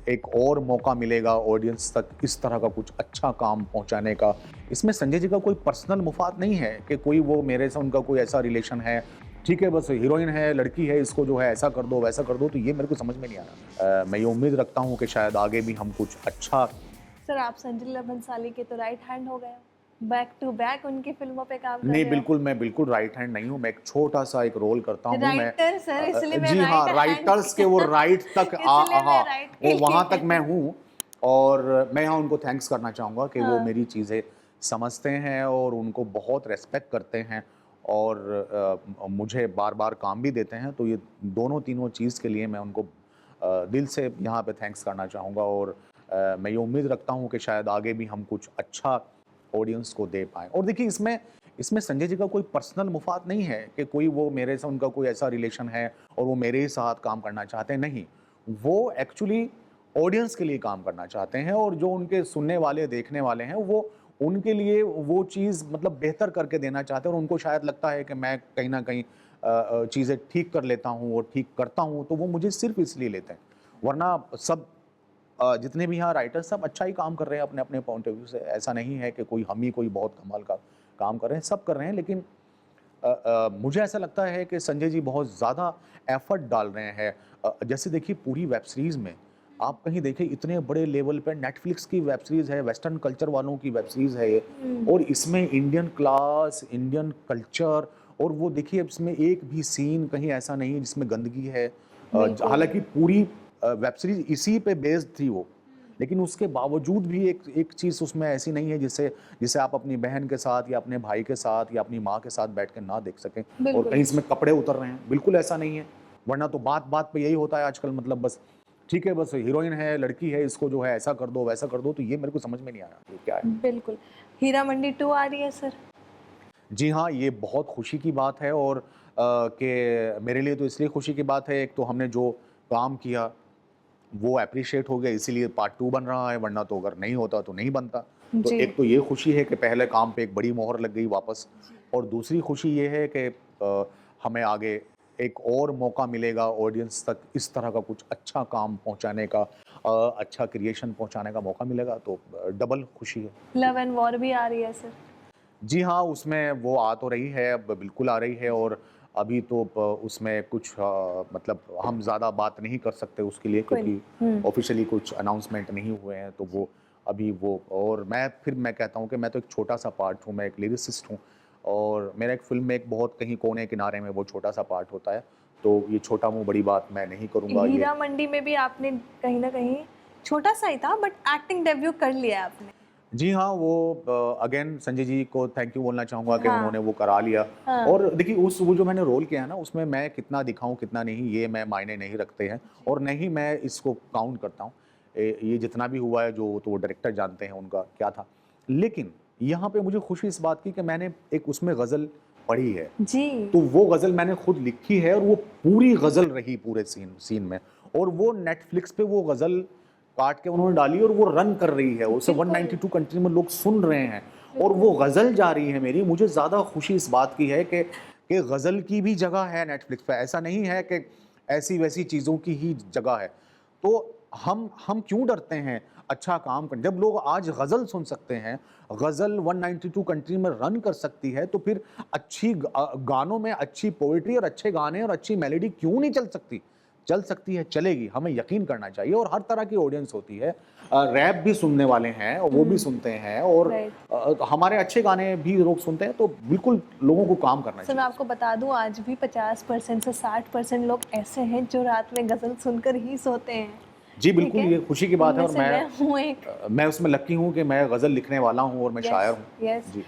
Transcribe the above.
एक और मौका मिलेगा ऑडियंस तक इस तरह का कुछ अच्छा काम पहुंचाने का। इसमें संजय जी का कोई पर्सनल मुफाद नहीं है कि कोई वो मेरे से उनका कोई ऐसा रिलेशन है। ठीक है, बस हीरोइन है, लड़की है, इसको जो है ऐसा कर दो, वैसा कर दो, तो ये मेरे को समझ में नहीं आ रहा। मैं ये उम्मीद रखता हूँ कि शायद आगे भी हम कुछ अच्छा। सर आप संजय लीला भंसाली के तो राइट हैंड हो गए हो, बैक टू बैक उनकी फिल्मों पे काम कर नहीं, रहे हो। बिल्कुल मैं बिल्कुल राइट हैंड नहीं हूँ, मैं एक छोटा-सा एक रोल करता हूँ मैं। राइटर सर, इसलिए मैं जी हाँ, राइट हैंड राइटर्स के वो राइट तक इसलिए मैं हाँ, राइट के वो वहाँ तक लिए मैं हूँ। और मैं यहाँ उनको थैंक्स करना चाहूँगा कि वो हाँ। मेरी चीज़ें समझते हैं और उनको बहुत रिस्पेक्ट करते हैं और मुझे बार-बार काम भी देते हैं। तो ये दोनों तीनों चीज़ के लिए मैं उनको दिल से यहाँ पे थैंक्स करना चाहूँगा और मैं ये उम्मीद रखता हूँ कि शायद आगे भी हम कुछ अच्छा ऑडियंस को दे पाएँ। और देखिए इसमें इसमें संजय जी का कोई पर्सनल मुफाद नहीं है कि कोई वो मेरे से उनका कोई ऐसा रिलेशन है और वो मेरे ही साथ काम करना चाहते हैं, नहीं। वो एक्चुअली ऑडियंस के लिए काम करना चाहते हैं और जो उनके सुनने वाले, देखने वाले हैं, वो उनके लिए वो चीज़ मतलब बेहतर करके देना चाहते हैं और उनको शायद लगता है कि मैं कहीं न कहीं चीज़ें ठीक कर लेता हूँ और ठीक करता हूँ, तो वो मुझे सिर्फ़ इसलिए लेते हैं। वरना सब जितने भी यहाँ राइटर्स सब अच्छा ही काम कर रहे हैं अपने-अपने पॉइंट ऑफ व्यू से। ऐसा नहीं है कि कोई हम ही कोई बहुत कमाल का काम कर रहे हैं, सब कर रहे हैं। लेकिन मुझे ऐसा लगता है कि संजय जी बहुत ज़्यादा एफर्ट डाल रहे हैं। जैसे देखिए पूरी वेब सीरीज़ में आप कहीं देखें इतने बड़े लेवल पे नेटफ्लिक्स की वेब सीरीज़ है, वेस्टर्न कल्चर वालों की वेब सीरीज़ है ये और इसमें इंडियन क्लास, इंडियन कल्चर और वो देखिए इसमें एक भी सीन कहीं ऐसा नहीं है जिसमें गंदगी है। बिल्कुल। हालाँकि पूरी वेब सीरीज़ इसी पे बेस्ड थी वो। लेकिन उसके बावजूद भी एक एक चीज़ उसमें ऐसी नहीं है जिसे जिसे आप अपनी बहन के साथ या अपने भाई के साथ या अपनी माँ के साथ बैठ के ना देख सकें और बिल्कुल। कहीं इसमें कपड़े उतर रहे हैं, बिल्कुल ऐसा नहीं है। वरना तो बात-बात पे यही होता है आजकल मतलब बस ठीक है, बस हीरोइन है, लड़की है, इसको जो है ऐसा कर दो, वैसा कर दो, तो ये मेरे को समझ में नहीं आया, ये क्या है? बिल्कुल। हीरा मंडी 2 आ रही है सर। जी हाँ, ये बहुत खुशी की बात है और कि मेरे लिए तो इसलिए खुशी की बात है, एक तो हमने जो काम किया वो एप्रिशिएट हो गया इसीलिए पार्ट 2 बन रहा है, वरना तो अगर नहीं होता तो नहीं बनता। तो जी। एक तो ये खुशी है कि पहले काम पे एक बड़ी मोहर लग गई वापस और दूसरी खुशी ये है कि हमें आगे एक और मौका मिलेगा ऑडियंस तक इस तरह का कुछ अच्छा काम पहुँचाने का, अच्छा क्रिएशन पहुँचाने का मौका मिलेगा तो डबल खुशी है। लव एंड वॉर भी आ रही है सर। जी हाँ, उसमें वो आ तो रही है, अब बिल्कुल आ रही है और अभी तो उसमें कुछ मतलब हम ज़्यादा बात नहीं कर सकते उसके लिए कोई क्योंकि नहीं। ऑफ़िशियली कुछ अनाउंसमेंट नहीं हुए हैं, तो वो अभी वो और मैं कहता हूँ कि मैं तो एक छोटा-सा पार्ट हूँ, मैं एक लिरिसिस्ट हूँ और मेरा एक फ़िल्म में एक बहुत कहीं कोने-किनारे में वो छोटा-सा पार्ट होता है, तो ये छोटा-मुँह बड़ी बात मैं नहीं करूँगा ये। हीरा मंडी में भी आपने कहीं न कहीं छोटा-सा ही था बट एक्टिंग डेब्यू कर लिया आपने। जी हाँ, वो अगेन संजय जी को थैंक यू बोलना चाहूँगा कि हाँ, उन्होंने वो करा लिया हाँ। और देखिए उस वो जो मैंने रोल किया है ना, उसमें मैं कितना दिखाऊँ, कितना नहीं, ये मैं मायने नहीं रखते हैं और ना ही मैं इसको काउंट करता हूँ। ये जितना भी हुआ है, जो तो वो डायरेक्टर जानते हैं उनका क्या था। लेकिन यहाँ पे मुझे खुशी इस बात की कि मैंने एक उसमें गज़ल पढ़ी है। जी। तो वो गज़ल मैंने खुद लिखी है और वो पूरी गज़ल रही पूरे सीन सीन में और वो नेटफ्लिक्स पे वो गज़ल काट के उन्होंने डाली और वो रन कर रही है, उसे बिल्कुल। 192 कंट्री में लोग सुन रहे हैं और बिल्कुल। वो गज़ल जा रही है मेरी। मुझे ज़्यादा खुशी इस बात की है कि गज़ल की भी जगह है नेटफ्लिक्स पे, ऐसा नहीं है कि ऐसी-वैसी चीज़ों की ही जगह है। तो हम क्यों डरते हैं अच्छा काम करने जब लोग आज गज़ल सुन सकते हैं, गज़ल 192 कंट्री में रन कर सकती है, तो फिर गानों में अच्छी पोएट्री और अच्छे गाने और अच्छी मेलोडी क्यों नहीं चल सकती? चल सकती है, चलेगी, हमें यकीन करना चाहिए और हर तरह की ऑडियंस होती है। रैप भी सुनने वाले हैं, वो भी सुनते हैं और राइट। हमारे अच्छे गाने भी लोग सुनते हैं, तो बिल्कुल लोगों को काम करना सर मैं चाहिए। आपको बता दूँ आज भी 50% से 60% लोग ऐसे हैं जो रात में गज़ल सुनकर ही सोते हैं। जी, ठीक बिल्कुल, है? ये खुशी की बात है उनमें और से मैं हूँ एक। मैं उसमें लकी हूँ कि मैं गज़ल लिखने वाला हूँ और मैं यस, शायर हूँ। यस। जी।